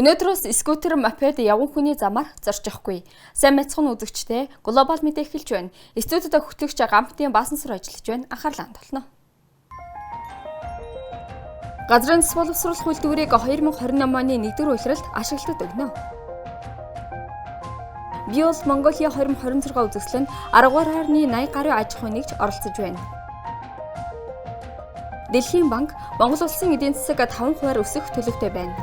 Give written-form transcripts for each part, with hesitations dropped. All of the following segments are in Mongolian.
Өнөөдрөөс скутер, мопед явган хүний замаар зорчихгүй. Сайн мэцхан үзэгчтэй глобал мэдээ эхэлж байна. Студид хөтлөгч Гамбтын Баасансар ажиллаж байна. Анхаарлаа хандуулна. Газрын засаг боловсруулах үйлдвэрийг 2028 оны 1-р улиралд ашиглалтад өгнө. Биол Монголиа 2026 үзэсгэлэнд 10-р хайрны 80 гаруй аж ахуйн нэгж оролцож байна. Дэлхийн банк Монгол улсын эдийн засаг 5% өсөх төлөвтэй байна.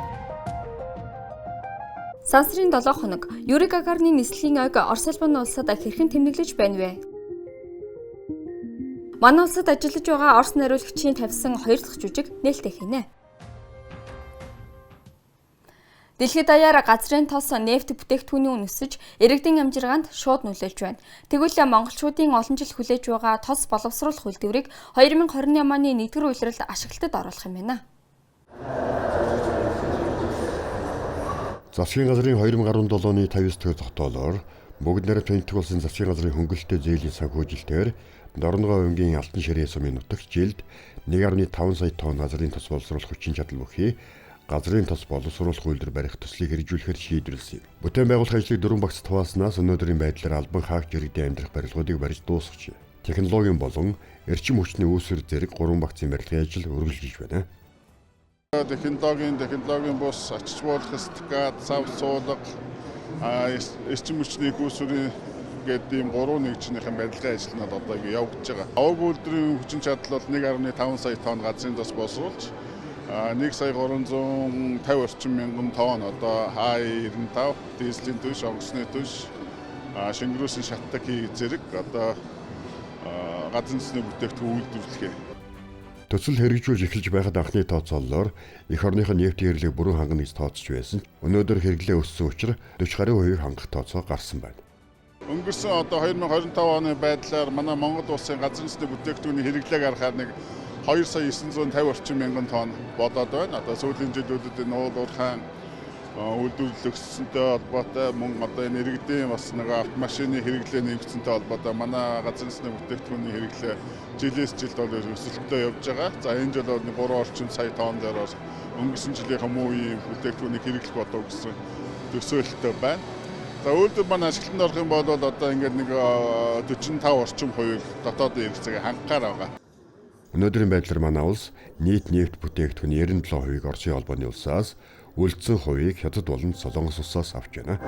Сансрын 7 хоног Юрий Гагарины нислэгийн ойг Орос улбаны улсад хэрхэн тэмдэглэж байна вэ? Манай улсад ажиллаж байгаа Орос найруулагчийн тавьсан 2 дахь жүжиг нээлттэй хийнэ. Дэлхийд даяар газрын тос нефт бүтээгдэхүүний үн өсөж, иргэдийн амжиргаанд шууд нөлөөлж байна. Тэгвэл монголчуудын олон жил хүлээж байгаа тос боловсруулах үйлдвэрийг 2028 оны 1-р улиралд ашиглалтад оруулах юм байна. Засгийн газрын 2017 оны 59 дахь тогтоолоор бүгд найрамд тэнцэх улсын засгийн газрын хөнгөлөлттэй зээлийн санхүүжилтээр Дорногов аймгийн Алтан ширээ сумын нутагт жилд 1.5 сая тонн газрын тос боловсруулах хүчин чадал бүхий газрын тос боловсруулах үйлдвэр барих төслийг хэрэгжүүлэхээр шийдвэрлсэн юм. Бүтээн байгуулах ажлыг дөрвөн багц хавааснаас өнөөдрийн байдлаар албан хаагч иргэдийн амьдрах барилгуудыг барьж дуусгажээ. Технологийн болон эрчим хүчний үүсвэр зэрэг 3 багцын барилгын ажил үргэлжилж байна. Технологийн бус ачиж буулгах стакат, сав суулга, эрчим хүчний үүсвэрийн гэдэг ийм 3 нэгжнийхэн барилгын ажил нь одоо явагдаж байгаа. Аваг үйлдвэрийн хүчин чадал бол 1.5 сая тонн газрын тос боловсруулж 1 сая 350 орчим мянган тонн одоо Х95 дизелийн түвш, онгоцны түвш, шингэрүүлсэн шаттаг зэрэг одоо газрын тосны бүтээгдэхүүн үйлдвэрлэхээ. Төсөл хэрэгжүүлж эхэлж байхад анхны тооцоололоор эх орныхоо нефтийн хэрлийг бүрэн хангана гэж тооцож байсан. Өнөөдөр хэрэглээ өссөн учраас 40% хангах тооцоо гарсан байна. Өнгөрсөн одоо 2025 оны байдлаар манай Монгол улсын газрын тосны бүтээгдэхүүний хэрэглээг харахаар нэг 2 сая 950 орчим мянган тонн болоод байна. Одоо сүүлийн жилүүдэд энэ уул уурхайн үйлдвэрлэл өссөнтэй холбоотой мөн одоо энэ иргэдийн бас нэг автомашины хэрэглээ нэмэгдсэнтэй холбоотой манай газрын тосны бүтээгдэхүүний хэрэглээ жилээс жилд бол өсөлттэй явж байгаа. За энэ жил бол 3 орчим сая тонн дээр өнгөрсөн жилийн үеийн бүтээгдэхүүнийг хэрэглэх болов гэсэн төсөөлөлтөй байна. За үйлдвэр маань ашиглалтанд орох юм бол одоо ингээд нэг 45 орчим хувийг дотоодын хэрэгцээг хангахаар байгаа. Өнөөдрийн байдлаар манай улс нийт нефт бүтээгдэхүүний 97%-ийг Оросын холбооны улсаас, үлдсэн хувийг Хятад болон Солонгос улсаас авч байна.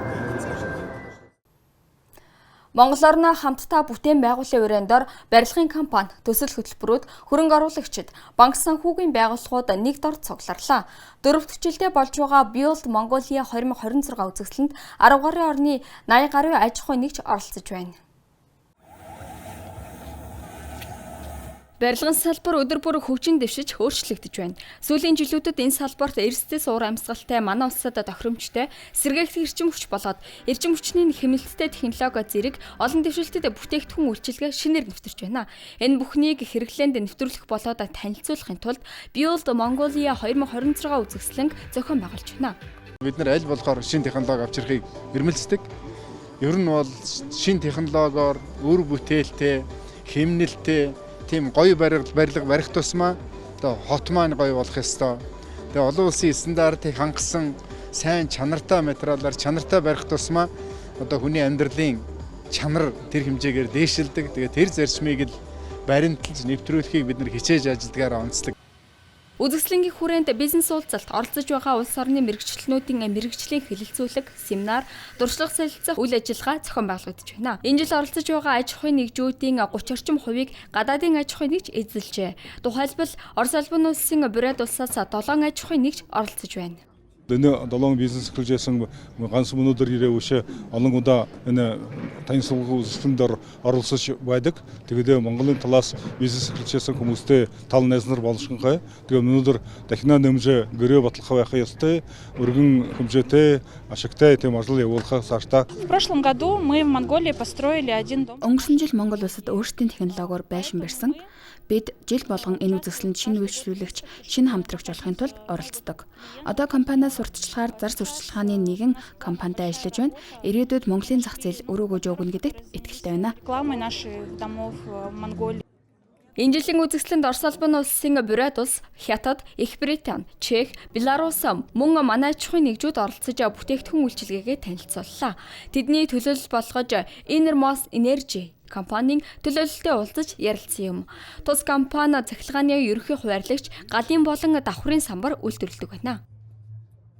Монгол орны хамтдаа бүтээн байгуулалтын өрөөндор барилгын компани, төсөл хөтөлбөрүүд, хөрөнгө оруулагчид, банк санхүүгийн байгууллагууд нэг дор цугларлаа. Дөрөвт жилдээ болж байгаа Биол Монголиа 2026 үзэсгэлэнд 10 гаруй орны 80 гаруй аж ахуйн нэгж оролцож байна. Барилгын салбар өдөр бүр хөгжин дэвшиж өөрчлөгдөж байна. Сүүлийн жилүүдэд энэ салбарт эрсдэс уур амьсгалтай манай улсад тохиромжтой сэргээгдэх эрчим хүч болоод эрчим хүчний хэмнэлттэй технологи зэрэг олон дэвшилтэд бүтээгдэхүүн үйлчилгээ шинээр нэвтэрч байна. Энэ бүхнийг хэрэглээнд нэвтрүүлэх болоод танилцуулахын тулд Биол Монголиа 2026 үзэсгэлэнг зохион байгуулж байна. Бид нар аль болохоор шинэ технологи авчрахыг эрмэлздэг. Ер нь бол шинэ технологиор үр бүтээлтэй, хэмнэлтэй тийм гоё барилга барих тусмаа одоо хот маань гоё болох ёстой. Тэгээ олон улсын стандартыг хангасан сайн чанартай материалаар чанартай барих тусмаа одоо хүний амьдралын чанар тэр хэмжээгээр дээшилдэг. Тэгээ тэр зарчмыг л баримталж нэвтрүүлэхийг бид нар хичээж ажиллагаар онцлог. Үзэсгэлэнгийн хүрээнд бизнес уулзалт, оролцож байгаа улс орны мэрэгчлэнүүдийн мэрэгжлийн хэлэлцүүлэг, семинар, дуршлаг солилцох үйл ажиллагаа зохион байгуулагдаж байна. Энэ жил оролцож байгаа аж ахуйн нэгжүүдийн 30 орчим хувийг гадаадын аж ахуйн нэгж эзэлжээ. Тухайлбал Орос улбаны улсын Бурят улсаас 7 аж ахуйн нэгж оролцож байна. Энэ 7 бизнес эхлүүлжсэн ганц өнөөдөр ирээ үшээ олон удаа энэ танилцуулгын үзэсгэлэнд оролцож байдаг. Тэгээд Монголын талаас бизнес эхлүүлжсэн хүмүүстэй тал найзнар болшинхай. Тэгээд өнөөдөр дахина нэмж гэрээ батлах байх ёстой. Өргөн хэмжээтэй ашигтай тийм ажил явуулахаас цаашдаа. В прошлом году мы в Монголии построили один дом. Өнгөрсөн жил Монгол улсад өөрсдийн технологиор байшин барьсан. Бид жил болгон энэ үзэсгэлэнд шинэ үйлчлүүлэгч, шинэ хамтрагч болохын тулд оролцдог. Одоо компаниас сурталчилгаар зар сурталчилгааны нэгэн компанитай ажиллаж байна. Ирээдүйд Монголын зах зээл өрөөгөө өгнө гэдэгт итгэлтэй байна. Рекламой наших домов в Монголии. Энэ жилийн үзэсгэлэнд Орос улсын улсын Бурят улс, Хятад, Их Британи, Чех, Беларусь мөн манай аж ахуйн нэгжүүд оролцож бүтээгдэхүүн үйлчилгээгээ танилцууллаа. Тэдний төлөөлөл болгож Innermost Energy компанийн төлөөлөлтөд уулзаж ярилцсан юм. Тус компани цахилгааны ерөнхий хуваарлagч галын болон давхрын самбар үйлдвэрлэдэг байна.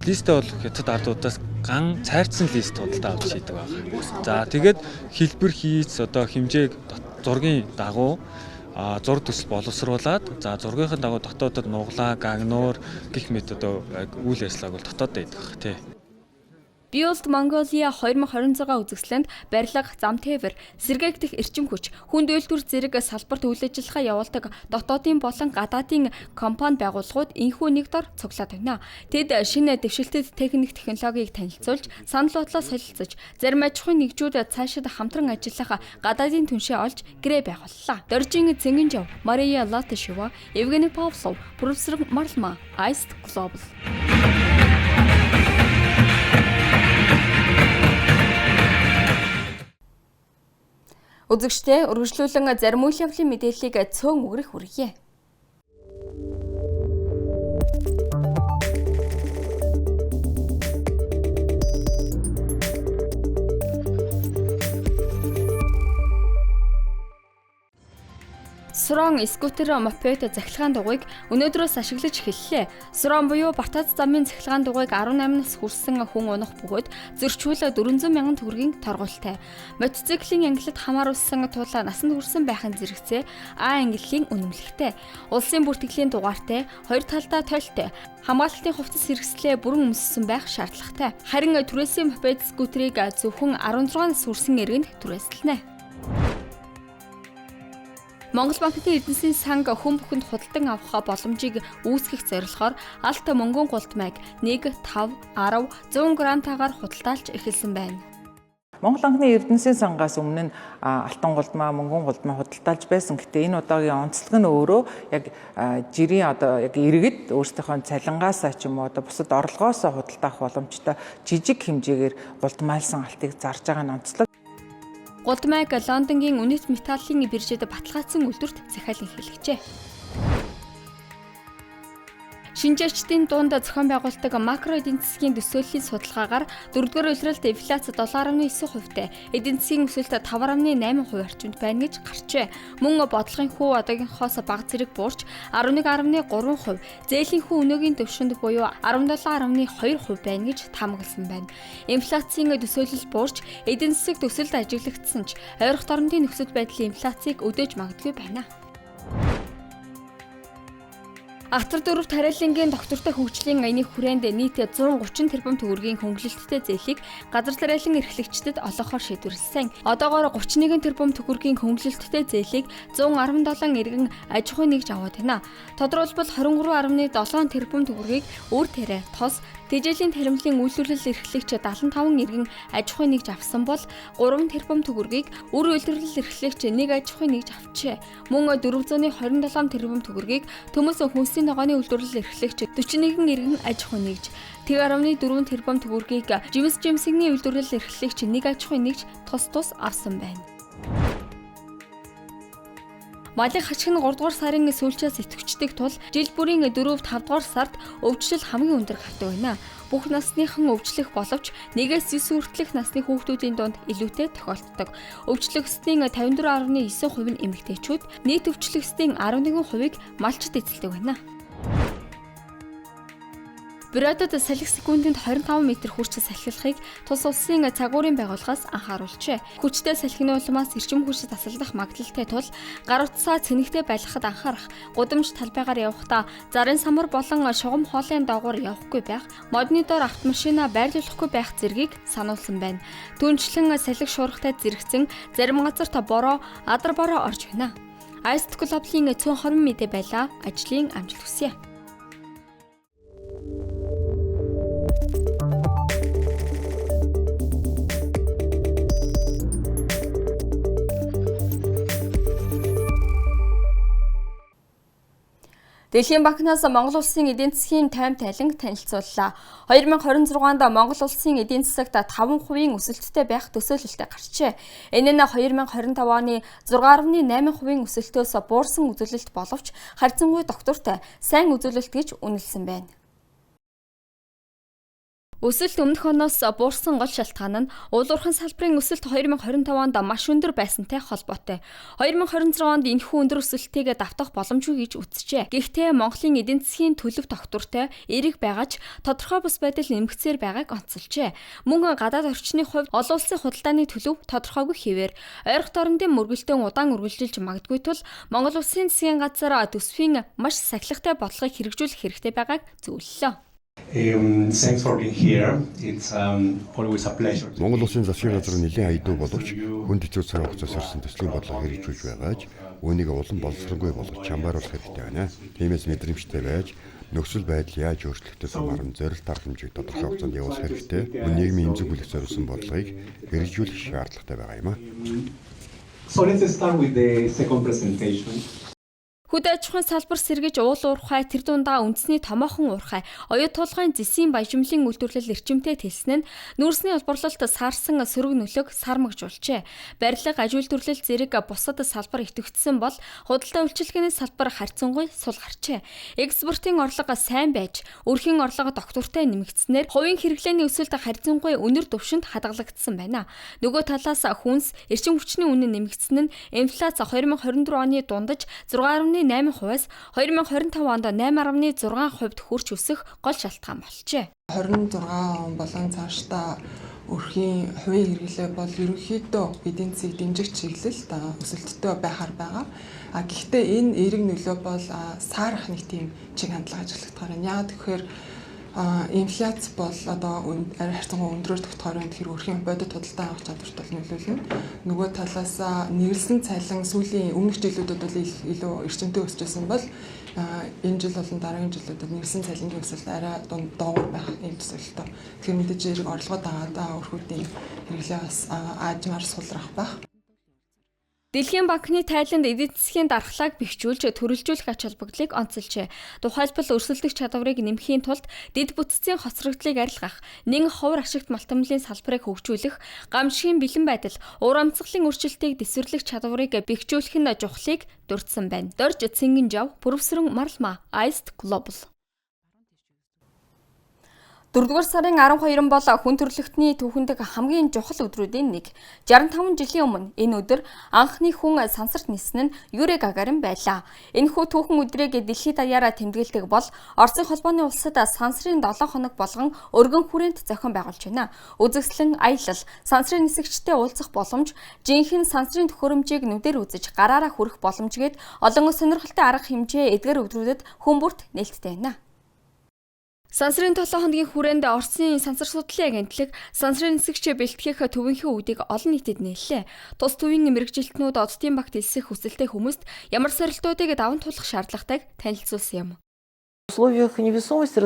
Листэ бол хятад ардуудаас ган цайрцсан лист худалдаа авч хийдэг байна. За тэгээд хэлбэр хийц одоо хэмжээг зургийн дагуу зураг төсөл боловсруулад за зургийнхын дагуу дотоодод нуглаа, гагнуур гэх мэт одоо үйл ажиллагааг бол дотоодод хийдэг тий. Build Mongolia 2026 үзэсгэлэнд барилга, зам тээвэр, сэргээгдэх эрчим хүч, хүнд үйлдвэр зэрэг салбарт үйл ажиллагаа явуулдаг дотоодын болон гадаадын компани байгууллагууд энэхүү нэг дор цуглаад байна. Тэд шинэ дэвшилтэд техник технологиг танилцуулж, санал бодлоо солилцож, зарим аж ахуйн нэгжүүд цаашид хамтран ажиллах гадаадын түншээ олж гэрээ байгууллаа. Доржин Цэнгэнжав, Мария Латышева, Евгений Павлов, профессор Марлма, Iced Global. Үзэгчдээ үргэлжлүүлэн зарим үйл явдлын мэдээллийг цөөн өгөх хүргэе. Сурон скутер мопед захилгаан дугуйг өнөөдрөөс ашиглаж эхэллээ. Сурон буюу Бартац замын захилгаан дугуйг 18 нас хүрсэн хүн унах бөгөөд зөрчил 400 мянган төгрөгийн торгуультай. Мотоциклийн ангилалд хамааруулсан тул насанд хүрсэн байхын зэрэгцээ А ангиллын үнэмлэхтэй. Улсын бүртгэлийн дугаартай, хоёр талдаа тойлтой, хамгаалалтын хувцас хэрэгслээ бүрэн өмссөн байх шаардлагатай. Харин түрээсийн мопед скутерийг зөвхөн 16 нас хүрсэн иргэнд түрээсэлнэ. Монгол банкны эдийн засгийн санг хүн бүхэнд худалдан авах боломжийг үүсгэх зорилгоор алт мөнгөн гултмайг 1, 5, 10, 100 грантаар худалдаалж эхэлсэн байна. Монгол банкны эдийн засгийн сангаас өмнө нь алтан гулдмаа, мөнгөн гулдмаа худалдаалж байсан. Гэтэ энэ удаагийн онцлог нь өөрөө яг жирийн одоо яг иргэд өөрсдийнхөө цалингаас ч юм уу одоо бусад орлогоос худалдаах боломжтой жижиг хэмжээгээр гулдмайлсан алтыг зарж байгаа нь онцлог. Гулдмайг Лондонгийн үнэт металлын биржэд баталгаажсан үйлдвэрт захиалан хэлгэжээ. Шинжээчдийн дунд зохион байгуулдаг макро эдийн засгийн төсөөллийн судалгаагаар 4-р улиралд инфляц 7.9%-тэй, эдийн засгийн өсөлт 5.8% орчимд байна гэж гарчээ. Мөн бодлогын хүү одоогийнхоос бага зэрэг буурч 11.3%, зээлийн хүү өнөөгийн төвшөнд буюу 17.2% байна гэж таамагласан байна. Инфляцийн төсөөлөл буурч эдийн засаг төсөлд ажиглагдсан ч ойрох дорнодын нөхцөл байдлын инфляцийг өдөөж магадгүй байна. Атар дөрөв тариалангийн доктортой хөгжлийн аяны хүрээнд нийт 130 тэрбум төгрөгийн хөнгөлөлттэй зээлийг газар тариалан эрхлэгчдэд олгохоор шийдвэрлсэн. Одоогоор 31 тэрбум төгрөгийн хөнгөлөлттэй зээлийг 117 иргэн аж ахуйн нэгж аваад байна. Тодорхойлбол 23.7 тэрбум төгрөгийг үр тариа, тос, тэжээлийн таримлын үйлдвэрлэл эрхлэгч 75 иргэн аж ахуйн нэгж авсан бол 3 тэрбум төгрөгийг үр үйлдвэрлэл эрхлэгч 1 аж ахуйн нэгж авчээ. Мөн 427 тэрбум төгрөгийг төмөс хүнсийн ногооны үйлдвэрлэл эрхлэгч 41 иргэн аж ахуйн нэгж, 1.4 тэрбум төгрөгийг жимсгийн үйлдвэрлэл эрхлэгч 1 аж ахуйн нэгж тус авсан байна. Малын хачиг нь 3 дугаар сарын сүүлчээс идэвхждэг тул жил бүрийн 4-5 дугаар сард өвчлөл хамгийн өндөр гардаг байна. Бүх насныхан өвчлөх боловч 1-9 хүртэлх насны хүүхдүүдийн дунд илүүтэй тохиолддог. Өвчлөхсдийн 54.9% нь эмэгтэйчүүд, нийт өвчлөхсдийн 11%-ыг малчид эзэлдэг байна. Буратад салхи секундэд 25 м хүрч салхилахыг тус улсын цагуурийн байгууллагаас анхааруулжээ. Хүчтэй салхины улмаас эрчим хүч тасалдах магадлалтай тул гар утсаа цэнэгтэй байлгахад анхаарах, гудамж талбайгаар явахдаа зарын самар болон шугам хоолын доогуур явахгүй байх, модны доор автомашина байрлуулахгүй байх зэргийг сануулсан байна. Түүнчлэн салхи шуургатай зэрэгцэн зарим газарт бороо, адар бороо орж байна. Iced Global-ийн 120 мэдээ байлаа. Ажлын амжилт хүсье. Дэлхийн банкнаас Монгол улсын эдийн засгийн тайм тайланг танилцууллаа. 2026 онд Монгол улсын эдийн засагт 5% өсөлттэй байх төсөөлөлтэй гарчээ. Энэ нь 2025 оны 6.8% өсөлтөөс буурсан үзүүлэлт боловч харьцангуй доктортой сайн үзүүлэлт гэж үнэлсэн байна. Өсөлт өмнөх оноос буурсан гол шалтгаан нь уулуурхан салбарын өсөлт 2025 онд маш өндөр байсантай холбоотой. 2026 онд энэхүү өндөр өсөлтийг давтах боломжгүй гэж үзжээ. Гэхдээ Монголын эдийн засгийн төлөв тогтвортой эерэг байгаж тодорхой бус байдал нэмэгцээр байгааг онцолжээ. Мөн гадаад орчны хувьд олон улсын худалдааны төлөв тодорхойгүй хэвээр ойрхон дорнодын мөргөлдөөн удаан үргэлжилж магадгүй тул Монгол улсын засгийн газар төсвийн маш сахилгатай бодлогыг хэрэгжүүлэх хэрэгтэй байгааг зөвлөлөө. Thanks for being here. It's always a pleasure. Монгол улсын засгийн газар нэлийн хайдуу боловч хүнд хэцүү цаг хугацаас ирсэн төслийн бодлого хэрэгжүүлж байгааж үүнийг улам боловсронгүй болгож чамбааруулах хэрэгтэй байна. Тиймээс мэдрэмжтэй байж нөхцөл байдал яаж өөрчлөгдөх замаар зорилт арга хэмжээг тодорхой хугацаанд явуулах хэрэгтэй. Мөн нийгмийн эмзэг бүлэг зориулсан бодлогыг хэрэгжүүлэх шаардлагатай байгаа юм а. So let's start with the second presentation. Хөдөө аж ахуйн салбар сэргэж уул уурхай тэр дундаа үндэсний томоохон уурхай оюу тулгын зэсийн баяжмлын үйлдвэрлэл эрчимтэй тэлсэн нь нүүрсний олборлолт саарсан сөрөг нөлөөг сармагжуулжээ. Барилга, аж үйлдвэрлэл зэрэг бусад салбар идэвхжсэн бол худалдаа үйлчилгээний салбар харьцангуй сул гарчээ. Экспортын орлого сайн байж, өрхийн орлого доктортой нэмэгдснээр хувийн хэрэглээний өсөлт харьцангуй өндөр түвшинд хадгалагдсан байна. Нөгөө талаас хүнс, эрчим хүчний үнэ нэмэгдсэн нь инфляц 2024 оны дундаж 6.8%-аас 2025 онд 8.6% хүрч өсөх гол шалтгаан болжээ. 26 он болон цаашдаа өрхийн хувийн хэрэглээ бол ерөнхийдөө эдийн засгийг дэмжих чиглэлд өсөлттэй байхаар байгаа. Гэхдээ энэ эерэг нөлөө бол саарах нэг тийм чиг хандлага ажиглагдахаар байна. Яагаад гэхээр инфляц бол одоо харьцангуй өндрөөр тогтохоор байна. Тэгэхээр өрхийн бодит худалдаа авах чадварт бол нөлөөлнө. Нөгөө талаас нэрлсэн цалин сүүлийн өмнөх жилүүдэд бол илүү эрчимтэй өсчихсэн бол энэ жил болон дараагийн жилүүдэд нэрлсэн цалингийн өсөлт арай доогуур байх юм төсөөлөлтөө. Тэгэхээр мэдээж зэрэг орлогод байгаа өрхүүдийн хэрэглээ бас аажмаар сулрах байх. Дэлхийн банкны тайланд эдийн засгийн дархлааг бэхжүүлж төрөлжүүлэх ач холбогдлыг онцолжээ. Тухайлбал өрсөлдөх чадварыг нэмэхийн тулд дэд бүтцийн хоцрогдлыг арилгах, нэн ховор ашигт малтамлын салбарыг хөгжүүлэх, гамшигын бэлэн байдал, уур амьсгалын өөрчлөлтийг дэвсгэрлэх чадварыг бэхжүүлэх нь чухлыг дурдсан байна. Дорж Цингинжав, Пүрэвсрэн Марлма, Iced Global. 4-р сарын 12 бол хүн төрөлхтний түүхэнд хамгийн чухал өдрүүдийн нэг. 65 жилийн өмнө энэ өдөр анхны хүн сансарт нисэн нь Юрий Гагарин байлаа. Энэхүү түүхэн өдрийг дэлхийд даяараа тэмдэглэдэг бол Оросын холбооны улсад сансрын 7 хоног болгон өргөн хүрээнд зохион байгуулж байна. Үзэсгэлэн аялал, сансрын нисэгчтэй уулзах боломж, жинхэнэ сансрын төхөөрөмжийг нүдээр үзэж гараараа хүрэх боломж гээд олон сонирхолтой арга хэмжээ эдгээр өдрүүдэд хүмүүрт нээлттэй байна. Сансрын 7 хоногийн хүрээнд Оросын сансар судлалын агентлаг сансрын нисэгч бэлтгэх төвийнхөө үүдийг олон нийтэд нээлээ. Тус төвийн мэрэгжилтнүүд оддын багт элсэх хүсэлтэй хүмүүст ямар сорилтуудыг даван туулах шаардлагатайг танилцуулсан юм. В условиях невесомости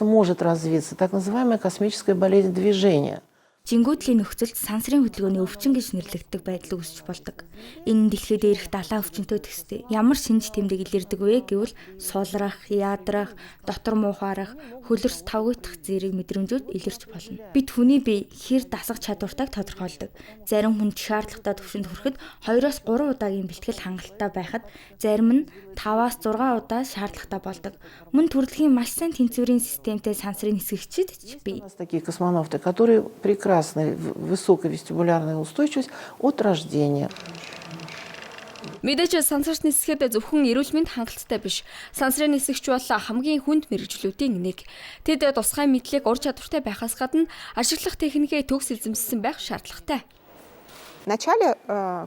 может развиться так называемая космическая болезнь движения. Жингүүдлийн нөхцөлд сансрын хөдөлгөөний өвчин гэж нэрлэгддэг байдал үүсч болдог. Энэ дэлхийд дээрх далайн өвчнөд төстэй. Ямар шинж тэмдэг илэрдэг вэ гэвэл сулрах, яадрах, дотор муухаарах, хөлөрс тавгагдах зэрэг мэдрэмжүүд илэрч болно. Бид хүний бие хэр дасах чадвартайг тодорхойлдог. Зарим хүнд шаардлагатай түвшинд хүрэхэд 2-3 удаагийн бэлтгэл хангалттай байхад зарим нь 5-6 удаа шаардлагатай болдог. Мөн төрөлхийн маш сайн тэнцвэрийн системтэй сансрын нисгэгчид ч бий. Такие космонавты, которые высокая вестибулярная устойчивость от рождения. Мэдээж сансарт нисэхэд зөвхөн эрүүл мэнд хангалттай биш. Сансрын нисэгч бол хамгийн хүнд мэргэжлүүдийн нэг. Тэд тусгай мэдлэг ур чадвартай байхаас гадна ашиглах техникээ төгс эзэмссэн байх шаардлагатай. Вначале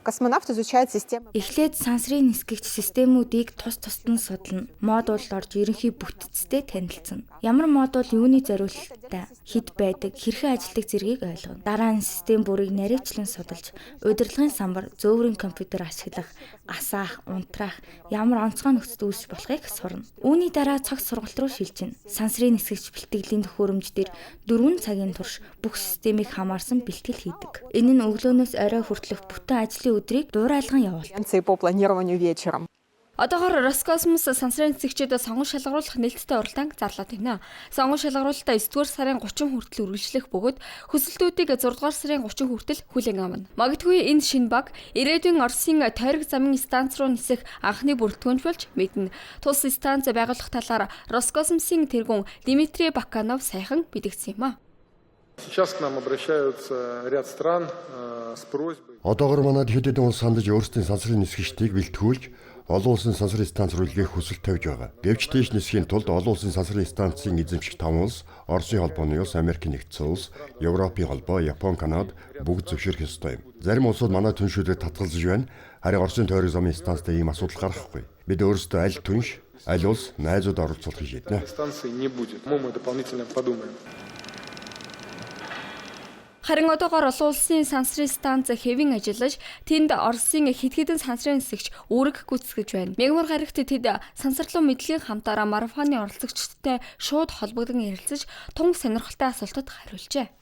космонавт изучает систему. Эхлээд сансрын нисгэгч системүүдийг тус тусад нь судална. Модулд орж ерөнхий бүтцтэй танилцсан. Ямар модуль юуны зориулалттай, хэд байдаг, хэрхэн ажилладаг зэргийг ойлгоно. Дараа нь систем бүрийг нарийвчлан судалж, удирдлагын самбар, зөөврийн компьютер ашиглах, асаах, унтраах, ямар онцгой нөхцөл үүсч болохыг сурна. Үүний дараа цогц сургалт руу шилжинэ. Сансрын нисгэгч бэлтгэлийн төхөөрөмж дээр 4 цагийн турш бүх системийг хамаарсан бэлтгэл хийдэг. Энэ нь өглөөнөөс орой хүртэлх бүтэн ажлын өдрийг дуурайлган явуулдаг. По планированию вечером. Одоогоор Роскосмос сансрын цэгчдэд сонгон шалгаруулах нээлттэй уралдаан зарлаад байна. Сонгон шалгаруулалтаа 9-р сарын 30 хүртэл үргэлжлэх бөгөөд хүсэлтүүдийг 6-р сарын 30 хүртэл хүлээн авна. Магадгүй энэ шинэ баг ирээдүйн Оросын тойрог замын станц руу нисэх анхны бүрэлдэхүүн болж мэднэ. Тус станц байгуулах талаар Роскосмосын тэргүүн Дмитрий Баканов сайхан мэдгдсэн юм а. Сейчас к нам обращаются ряд стран с просьбой. Одоогоор манайд хэд хэдэн улс хандаж өөрсдийн сансрын нисгчдийг бэлтгүүлж олон улсын сансрын станц руу илгээх хүсэл тавьж байгаа. Гэвч тийш нисхийн тулд олон улсын сансрын станцын эзэмших 5 улс, Оросын холбооны улс, Америкийн нэгдсэн улс, Европын холбоо, Япон, Канада бүгд зөвшөөрөх ёстой юм. Зарим улсууд манай түншүүдэд татгалзаж байна. Харин Оросын тойрог замын станцтай ийм асуудал гарахгүй. Бид өөрсдөө аль түнш, аль улс найзууд оролцуулахыг шийднэ. Станции не будет. Мы дополнительно подумаем. Харин одоогоор олон улсын сансрын станц хэвэн ажиллаж тэнд Оросын хэд хэдэн сансрын нисгч үүрэг гүйцэтгэж байна. Мягмар гарагт тэд сансарлуу мэдлийн хамтаараа марафоны оролцогчдтой шууд холбогдсон ярилцаж тун сонирхолтой асуултад хариулжээ.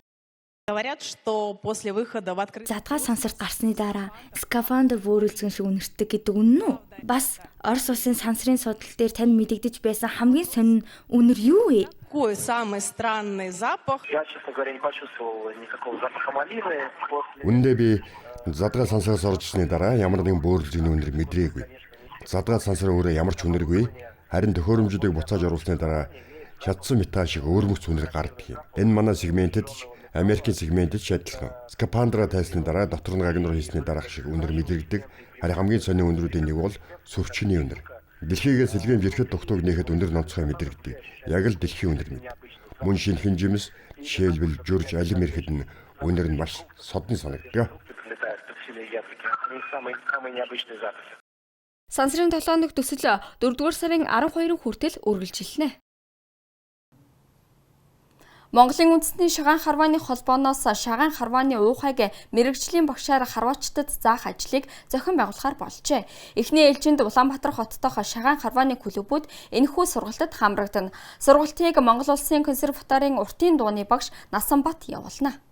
Говорят, что после выхода в открытый Задгаа сансарт гарсны дараа скафандр вөөрөлцгөн шиг үнэртдэг гэдэг үнэн үү? Бас Орос улсын сансрын судал дээр тань мэдэгдэж байсан хамгийн сонин үнэр юу вэ? Какой самый странный запах? Я, честно говоря, не почувствовал никакого запаха малины. Үндэ би задгаа сансраас орж ирсний дараа ямар нэгэн бөөрөлжийн үнэр мэдрээгүй. Задгаа сансар өөрөө ямар ч үнэргүй. Харин төхөөрөмжүүдийг буцааж оруулсны дараа чадсан металл шиг өөрмөц үнэр гардаг юм. Энэ манай сегментэд Америкийн сегментэд адилхан. Скафандра тайсны дараа дотор нь гагнур хийсний дараах шиг үнэр мэдрэгдэг. Харин хамгийн сонин үнэрүүдийн нэг бол сүвчний үнэр. Дэлхийгээс сэлгэм жирхэд дугтуг нээхэд үнэр нонцгой мэдрэгдэг. Яг л дэлхийн үнэр мэд. Мөн шинхэн жимс, жишээлбэл жүрж алим ирэхэд нь үнэр нь маш содон санагддаг. Сансрын толгойн төсөл 4-р сарын 12 хүртэл үргэлжилнэ. Монголын үндэсний шагаан харвааны холбооноос шагаан харвааны уухайг мэрэгжлийн багшаар харваачдад заах ажлыг зохион байгуулахаар болжээ. Эхний ээлжинд Улаанбаатар хоттойх шагаан харвааны клубүүд энэхүү сургалтад хамрагдана. Сургалтыг Монгол Улсын консерваторийн уртын дууны багш Насанбат явуулна.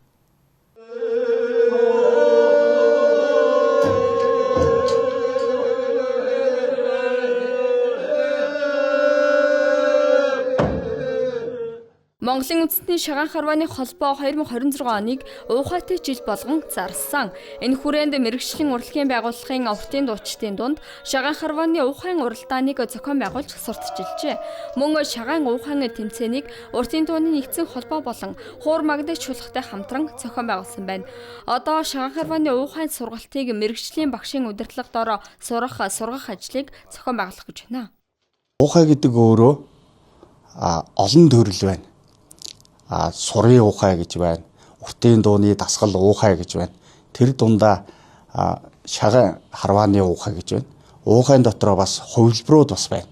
Монголын үндэсний шагаан харвааны холбоо 2026 оныг уухайтай жил болгон зарласан. Энэ хүрээнд мэрэгжлийн урлагийн байгууллагын уртын дуучдын дунд шагаан харвааны уухайн уралдааныг зохион байгуулж сурталчилжээ. Мөн шагаан уухайн тэмцээнийг уртын дууны нэгдсэн холбоо болон хуур магнит чуулгатай хамтран зохион байгуулсан байна. Одоо шагаан харвааны уухайн сургалтыг мэрэгжлийн багшийн удирдлагад дор сургах ажлыг зохион байгуулах гэж байна. Уухай гэдэг өөрөө олон төрөл байна. Сурын уухай гэж байна. Уртын дууны дасгал уухай гэж байна. Тэр дундаа шагаан харвааны уухай гэж байна. Уухайн дотроо бас хувилбарууд бас байна.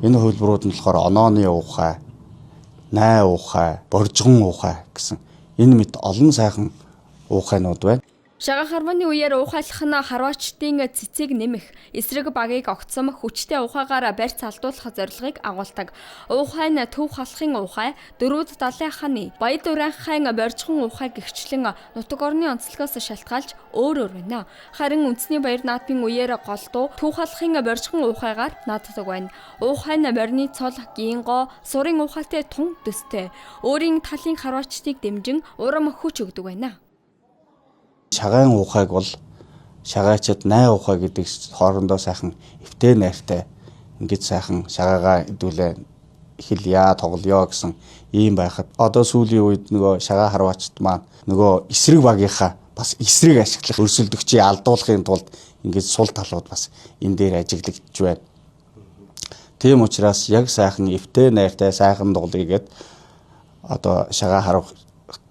Энэ хувилбарууд нь болохоор онооны уухай, най уухай, боржгон уухай гэсэн энэ мэт олон сайхан уухайнууд байна. Шагаан харвааны үеэр уухайлах нь харваачдын цэцэг нэмэх, эсрэг багийг огцом хүчтэй уухайгаар барьц алдуулах зорилгыг агуулдаг. Уухай нь төв халахын уухай, дөрүүд далайн ханы, баяд урайхайн боржхон уухай гихчлэн нутаг орны онцлогоос шалтгаалж өөр байна. Харин үндэсний баяр наадмын үеэр голдуу төв халахын боржхон уухайгаар нааддаг байна. Уухай нь борны цол, гингоо, сурын уухайтай тун дөстэй. Өөрийн талын харваачдыг дэмжин урам хүч өгдөг байна. Шагаан уухайг бол шагаачд най уухай гэдэг хоорондоо сайхан эвтэй найртай ингэж сайхан шагаагаа хэдүүлээ эхэлье тоглоё гэсэн ийм байхад одоо сүүлийн үед нөгөө шагаа харваачд маань нөгөө эсрэг багийнхаа бас эсрэг ашиглах өрсөлдөгчийг алдуулахын тулд ингэж сул талууд бас энэ дээр ажиглагдж байна. Тийм учраас яг сайхан эвтэй найртай сайхан дуглыгээд одоо шагаа харах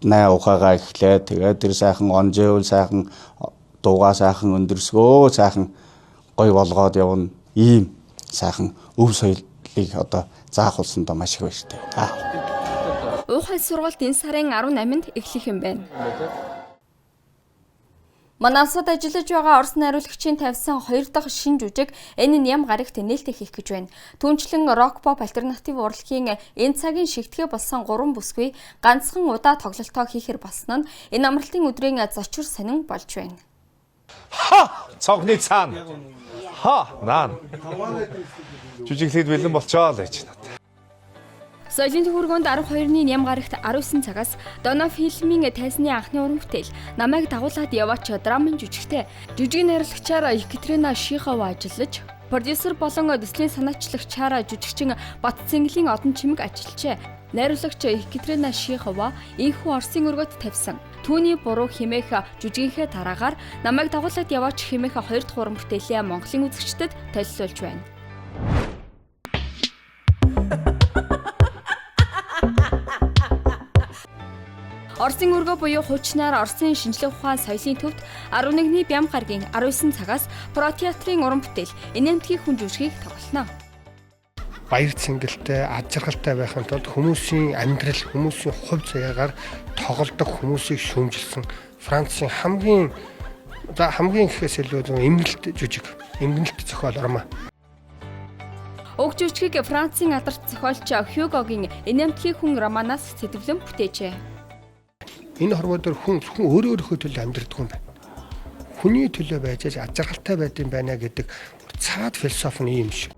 най ухаага эхлээд тэгээд тэр сайхан онжэвэл сайхан дуугаа сайхан өндөрсгөө сайхан гой болгоод явна. Ийм сайхан өв соёлыг одоо заах улсандаа маш их баяртай. Уухай сургалт энэ сарын 18-нд эхлэх юм байна. Манасад ажиллаж байгаа Орос найруулагчийн тавьсан 2 дахь шинэ жүжиг энэ ням гарагт нээлттэй хийх гэж байна. Түүнчлэн рок поп альтернатив урлагийн энэ цагийн шигтгэе болсон 3 бүсгүй ганцхан удаа тоглолтоо хийхэр болсон нь энэ амралтын өдрийн зочир сонин болж байна. Цогны цаана Наан. Жүжиглээд бэлэн болчоо л гэж надад. Соёлын төвөргөнд 12-ны ням гарагт 19 цагаас Дона фильмийн тайзны анхны уран бүтээл намайг дагуулад яваач драмын жүжигтэй жүжигний найруулагчаар Екатерина Шихова ажиллаж, продюсер болон төслийн санаачлагчаар жүжигчин Батцэнгэлийн одон чимэг ажиллажээ. Найруулагч Екатерина Шихова энэхүү Оросын өргөд тавьсан Түүний буруу хэмээх жүжигийнхээ тараагаар намайг дагуулад яваач хэмээх 2 дахь уран бүтээлээ Монголын үзэгчдэд танилцуулж байна. Оросын өргөө буюу хуучнаар Оросын шинжлэх ухаан соёлын төвд 11-ний Бям гарагийн 19 цагаас Протеатрын уран бүтээл Энэмтгийн хүн жүжигийг тоглоно. Баяр цэнгэлтэй, ад жаргалтай байхын тулд хүмүүсийн амьдрал, хүмүүсийн хувь заяагаар тоглодог хүмүүсийг шүүмжилсэн Францын хамгийн гэхээс илүү эмгэнэлт жүжиг, эмгэнэлт зохиол роман. Уг жүжигийг Францын алдарт зохиолч Хьюгогийн Энэмтгийн хүн романаас сэтгэлэн бүтээжээ. Энэ хорвоо дээр хүн өөрийнхөө төлөө амьдрдаг юм байна. Хүний төлөө байж аж жаргалтай байд юм байна гэдэг цаад философи нь юм шиг.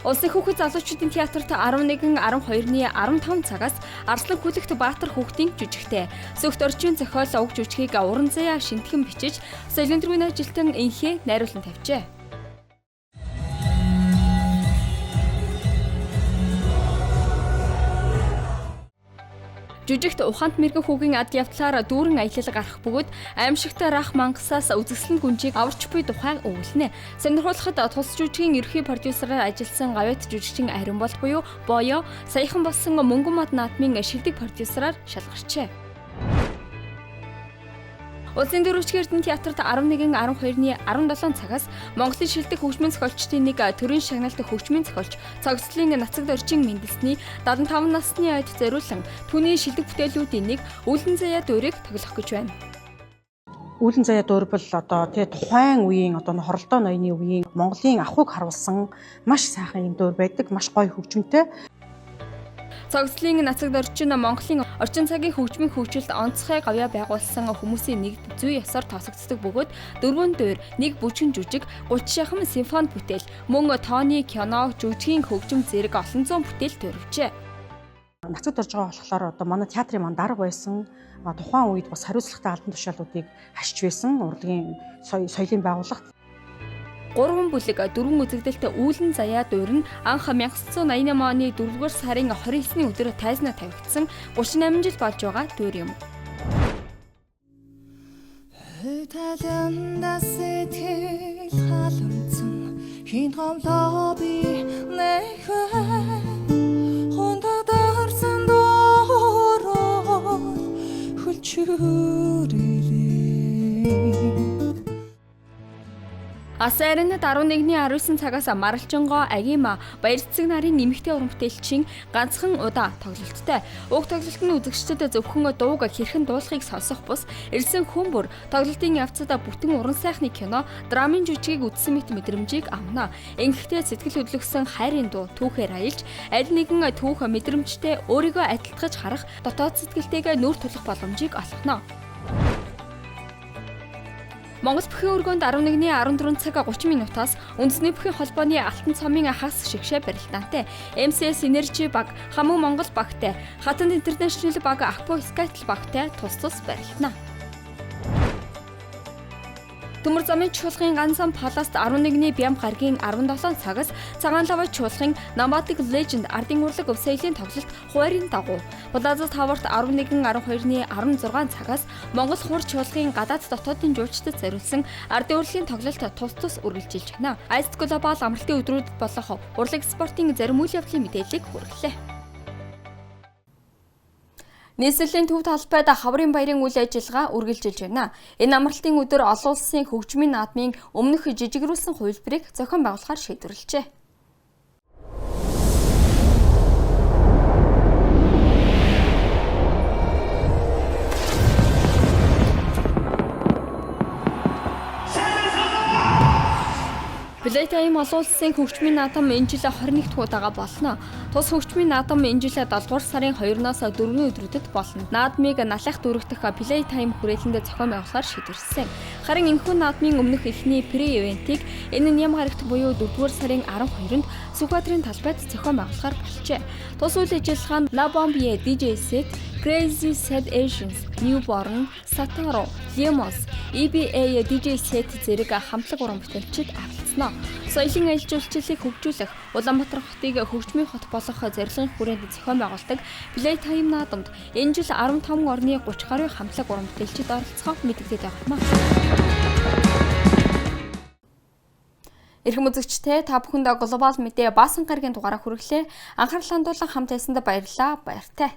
Улсын хүүхэд залуучуудын театрт 11-12-ны 15 цагаас Арслан Хүлэгт Баатар хүүхдийн жүжигтэй Сүхт орчин зохиол уг жүжигийг уран заяа шинтгэн бичиж соёлын төвийн ажилтан инхээ найруулан тавьжээ. Жүжигт ухаант мэрэгэн хүүгийн ад явдлаар дүүрэн аялал гарах бөгөөд аимшигтай рах мангасаас үзэсгэлэн гүнжийг аварч буй тухай өгүүлнэ. Сонирхуулахад тус жүжигийн ерхий продюсераар ажилласан гавьяат жүжигчин Ариун бол буюу Боё саяхан болсон Мөнгөн мод наадмын шилдэг продюсераар шалгарчээ. Улсын дөрөвчгийн Эрдэнэ театрт 11-12-ны 17 цагаас Монголын шилдэг хөгжмийн зохиолчдын нэг төрийн шагналт хөгжмийн зохиолч Цогцлын Нацагд орчин Мэндэлсний 75 насны ойд зориулсан түүний шилдэг бүтээлүүдийн нэг Үүлэн заяа дуурийг тоглох гэж байна. Үүлэн заяа дуур бол тухайн үеийн хоролдоо ноёны үеийн Монголын ахуйг харуулсан маш сайхан юм дуур байдаг, маш гоё хөгжмөнтэй. Цогцлын Нацагд орчин Монголын орчин цагийн хөгжмийн хөгжилд онцгой гавьяа байгуулсан хүмүүсийн нэгд зүй ёсоор тосогддог бөгөөд 4 дуур, 1 бүжгэн жүжиг, 30 шахам симфони бүтээл, мөн тооны кино, жүжигийн хөгжим зэрэг олон зуун бүтээл төрөвчээ. Нацагд орж байгаа болохоор манай театрын дарга байсан тухайн үед бас хариуцлагатай албан тушаалуудыг хашиж байсан урлагийн соёлын байгууллага 3 бүлэг 4 үзэгдэлтэй Үүлэн заяа дуур нь анх 1988 оны 4-р сарын 29-ны өдөр тайзнаа тавигдсан 38 жил болж байгаа дуур юм. Хэтэлэндээ сэтгэл халамцсан хин гомлоо би нэхэ хондодарсан доороо хөлчүүрээ Асарнад 11-ний 19 цагаас Маралчингоо Агима Баярцэг нарын нэмэгтэй уран бүтээлчийн ганцхан удаа тоглолттой. Уг тоглолт нь үзэгчдэд зөвхөн дууг хэрхэн дуулахыг сонсох бус ирсэн хүмүүр тоглолтын явцад бүтэн уран сайхны кино, драмын жүжигийг үзсэн мэт мэдрэмжийг авна. Ингэхдээ сэтгэл хөдлөсөн хайрын дуу түүхээр аялж, аль нэгэн түүх мэдрэмжтэй өөрийгөө адилтгаж харах дотоод сэтгэлтэйгээ нүүр тулах боломжийг олгоно. Монгол бүхий өргөнд 11-ний 14 цаг 30 минутаас үндэсний бүхий холбооны Алтан цомын хагас шигшээ барилдаантай MCS Energy баг, Хамаг Монгол багтай, Хатанд International баг, Акпо Skytel багтай тус барилдана. Төмөр замын чуулгын ганцхан паласт 11-ний Бям гарагийн 17 цагаас Цагаан лаваа чуулгын Намбатик Legend ардын урлаг өвсөйлийн тоглолт хуурийн дагуу. Плаза Таварт 11-12-ны 16 цагаас Монгол хуур чуулгын гадаад дотоодын жуулчдад зориулсан ардын урлагийн тоглолт тус үргэлжилж байна. Ice Global амралтын өдрүүдэд болох урлаг спортын зарим үйл явдлын мэдээллийг хүргэлээ. Нийслэлийн төв талбайд хаврын баярын үйл ажиллагаа үргэлжилж байна. Энэ амралтын өдөр олон улсын хөгжмийн наадмын өмнөх жижигрүүлсэн хувилбарыг зохион байгуулахаар шийдвэрлэжээ. Плейтайм олон улсын хөгжмийн наадам энэ жил 21 дахь удаага болно. Тус хөгжмийн наадам энэ жил 7 дугаар сарын 2-оос 4-ний өдрүүдэд болно. Наадмыг налах дүүрэгдэх Плейтайм хүрээлэнд зохион байгуулахар шийдвэрлэсэн. Харин энэхүү наадмын өмнөх эхний pre-event-ийг энэ нь Ням гарагт буюу 4-р сарын 12-нд Сүхбаатарын талбайд зохион байгуулахар болжээ. Тус үйл ажиллагаанд La Bombie DJ Set, Crazy Sad Asians, Newborn, Sataro, Lemons, EBA DJ Set зэрэг хамтлаг уран бүтээлчид оролцсноо. Соёлын аялал жуулчлалыг хөгжүүлэх, Улаанбаатар хотыг хөгжмийн хот болгох зорилгын хүрээнд зохион байгуулдаг Плейтайм наадамд энэ жил 15 орны 30 гаруй хамтлаг уран бүтээлчид оролцохоо мэдэгдээд байна. Эрхэм үзэгчдээ та бүхэнд глобал мэдээ баасан гарагийн дугаараа хүргэлээ. Анхаарлаа хандуулан хамт байсанд баярлалаа. Баяртай.